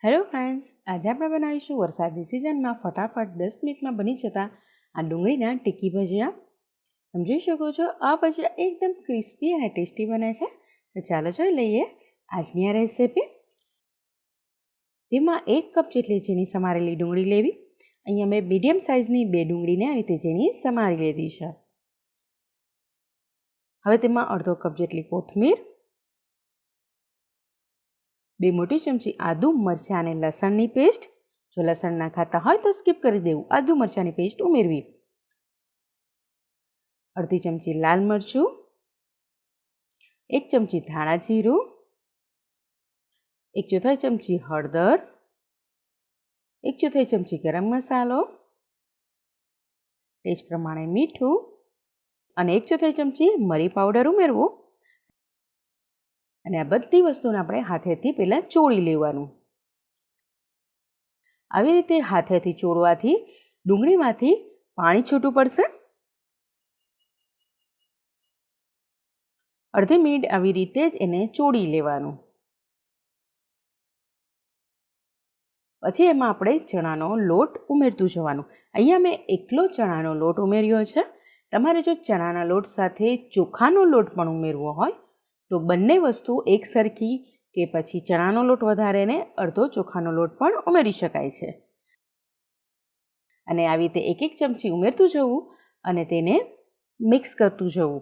Hello friends, આજે આપણે બનાવીશું વરસાદની સિઝનમાં ફટાફટ 10 મિનિટમાં બની જતા આ ડુંગળીના ટીકી ભજીયા. તમે જોઈ શકો છો આ ભજીયા એકદમ ક્રિસ્પી અને ટેસ્ટી બને છે. તો ચાલો જોઈ લઈએ આજની આ રેસીપી. તેમાં 1 કપ જેટલી ઝીણી સમારેલી ડુંગળી લેવી. અહીંયા મેં મીડિયમ સાઇઝની 2 ડુંગળીને આવી રીતે ઝીણી સમારી લીધી છે. હવે તેમાં અડધો કપ જેટલી કોથમીર, 2 મોટી ચમચી આદુ, મરચાં અને લસણની પેસ્ટ. જો લસણ ના ખાતા હોય તો સ્કીપ કરી દેવું. આદુ મરચાંની પેસ્ટ ઉમેરવી. અડધી ચમચી લાલ મરચું, 1 ચમચી ધાણા જીરું, 1/4 ચમચી હળદર, 1/4 ચમચી ગરમ મસાલો, ટેસ્ટ પ્રમાણે મીઠું અને 1/4 ચમચી મરી પાવડર ઉમેરવું. અને આ બધી વસ્તુને આપણે હાથેથી પહેલાં ચોળી લેવાનું. આવી રીતે હાથેથી ચોળવાથી ડુંગળીમાંથી પાણી છૂટું પડશે. અડધી મિનિટ આવી રીતે જ એને ચોળી લેવાનું. પછી એમાં આપણે ચણાનો લોટ ઉમેરતું જવાનું. અહીંયા મેં એકલો ચણાનો લોટ ઉમેર્યો છે. તમારે જો ચણાના લોટ સાથે ચોખાનો લોટ પણ ઉમેરવો હોય તો બંને વસ્તુ એકસરખી કે પછી ચણાનો લોટ વધારે ને અડધો ચોખાનો લોટ પણ ઉમેરી શકાય છે. અને આવી રીતે 1 ચમચી ઉમેરતું જવું અને તેને મિક્સ કરતું જવું.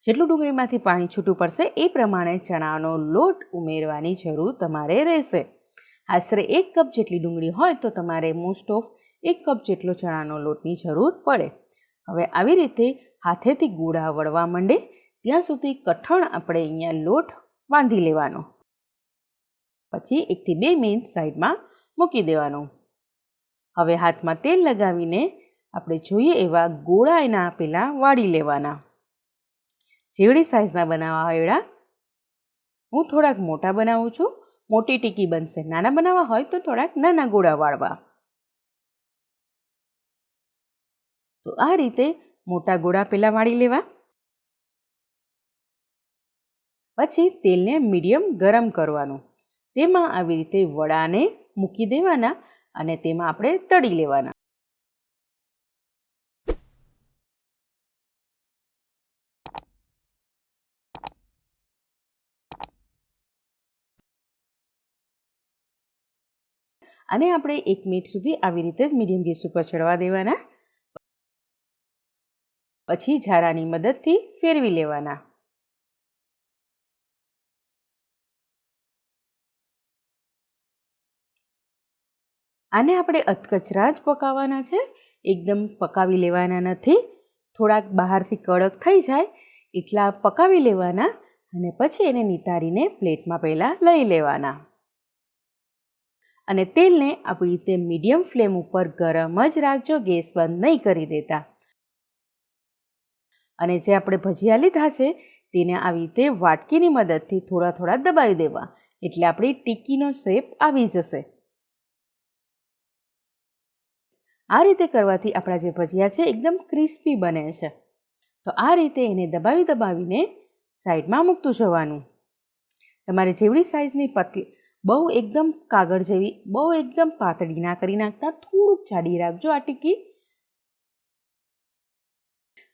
જેટલું ડુંગળીમાંથી પાણી છૂટું પડશે એ પ્રમાણે ચણાનો લોટ ઉમેરવાની જરૂર તમારે રહેશે. આશરે 1 કપ જેટલી ડુંગળી હોય તો તમારે મોસ્ટ ઓફ 1 કપ જેટલો ચણાનો લોટની જરૂર પડે. હવે આવી રીતે હાથેથી ગોળા વળવા માંડે ત્યાં સુધી કઠણ આપણે અહીંયા લોટ બાંધી લેવાનો. પછી 1 થી 2 મિનિટ સાઈડમાં મૂકી દેવાનું. હવે હાથમાં તેલ લગાવીને આપણે જોઈએ એવા ગોળા એના પેલા વાળી લેવાના. જેવડી સાઈઝના બનાવવા હોય એવડા. હું થોડાક મોટા બનાવું છું. મોટી ટીકી બનશે. નાના બનાવવા હોય તો થોડાક નાના ગોળા વાળવા. તો આ રીતે મોટા ગોળા પહેલાં વાળી લેવા. પછી તેલને મીડિયમ ગરમ કરવાનું. તેમાં આવી રીતે વડાને મૂકી દેવાના અને તેમાં આપણે તળી લેવાના. અને આપણે 1 મિનિટ સુધી આવી રીતે જ મીડિયમ ગેસ ઉપર ચડવા દેવાના. પછી ઝારાની મદદથી ફેરવી લેવાના. આને આપણે અધકચરા જ પકાવવાના છે. એકદમ પકાવી લેવાના નથી. થોડાક બહારથી કડક થઈ જાય એટલા પકાવી લેવાના અને પછી એને નિતારીને પ્લેટમાં પહેલાં લઈ લેવાના. અને તેલને આપણી રીતે મીડિયમ ફ્લેમ ઉપર ગરમ જ રાખજો. ગેસ બંધ નહીં કરી દેતા. અને જે આપણે ભજીયા લીધા છે તેને આવી રીતે વાટકીની મદદથી થોડા થોડા દબાવી દેવા. એટલે આપણી ટીકીનો શેપ આવી જશે. આ રીતે કરવાથી આપણા જે ભજીયા છે એકદમ ક્રિસ્પી બને છે. તો આ રીતે એને દબાવીને સાઈડમાં મૂકતું જવાનું. તમારે જેવડી સાઈઝની પતલી, બહુ એકદમ કાગળ જેવી, બહુ એકદમ પાતળી ના કરી નાખતા, થોડુંક જાડી રાખજો આ ટીકી.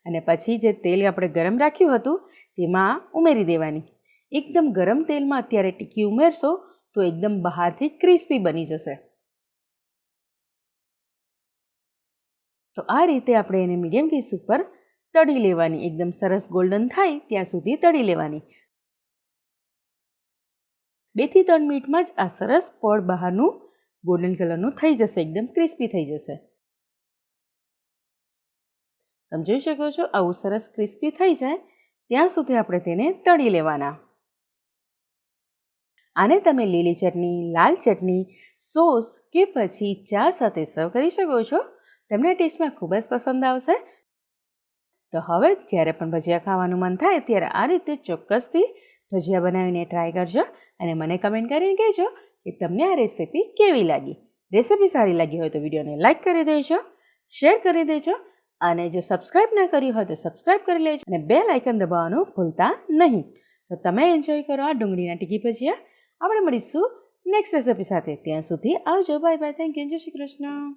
અને પછી જે તેલ આપણે ગરમ રાખ્યું હતું તેમાં ઉમેરી દેવાની. એકદમ ગરમ તેલમાં અત્યારે ટીકી ઉમેરશો તો એકદમ બહારથી ક્રિસ્પી બની જશે. તો આ રીતે આપણે એને મીડિયમ ગેસ ઉપર તળી લેવાની. એકદમ સરસ ગોલ્ડન થાય ત્યાં સુધી તળી લેવાની. 2 થી 3 મિનિટમાં જ આ સરસ પડ બહારનું ગોલ્ડન કલરનું થઈ જશે. એકદમ ક્રિસ્પી થઈ જશે. તમે જોઈ શકો છો આવું સરસ ક્રિસ્પી થઈ જાય ત્યાં સુધી આપણે તેને તળી લેવાના. આને તમે લીલી ચટણી, લાલ ચટણી, સોસ કે પછી ચા સાથે સર્વ કરી શકો છો. તમને ટેસ્ટમાં ખૂબ જ પસંદ આવશે. તો હવે જ્યારે પણ ભજીયા ખાવાનું મન થાય ત્યારે આ રીતે ચોક્કસથી ભજીયા બનાવીને ટ્રાય કરજો અને મને કમેન્ટ કરીને કહેજો કે તમને આ રેસીપી કેવી લાગી. રેસીપી સારી લાગી હોય તો વિડીયોને લાઇક કરી દેજો, શેર કરી દેજો અને જો સબસ્ક્રાઈબ ના કર્યું હોય તો સબસ્ક્રાઈબ કરી લેજો અને બેલ આઇકન દબાવવાનું ભૂલતા નહીં. તો તમે એન્જોય કરો આ ડુંગળીના ટીકી ભજીયા. આપણે મળીશું નેક્સ્ટ રેસિપી સાથે. ત્યાં સુધી આવજો. Bye bye. Thank you. જય શ્રી કૃષ્ણ.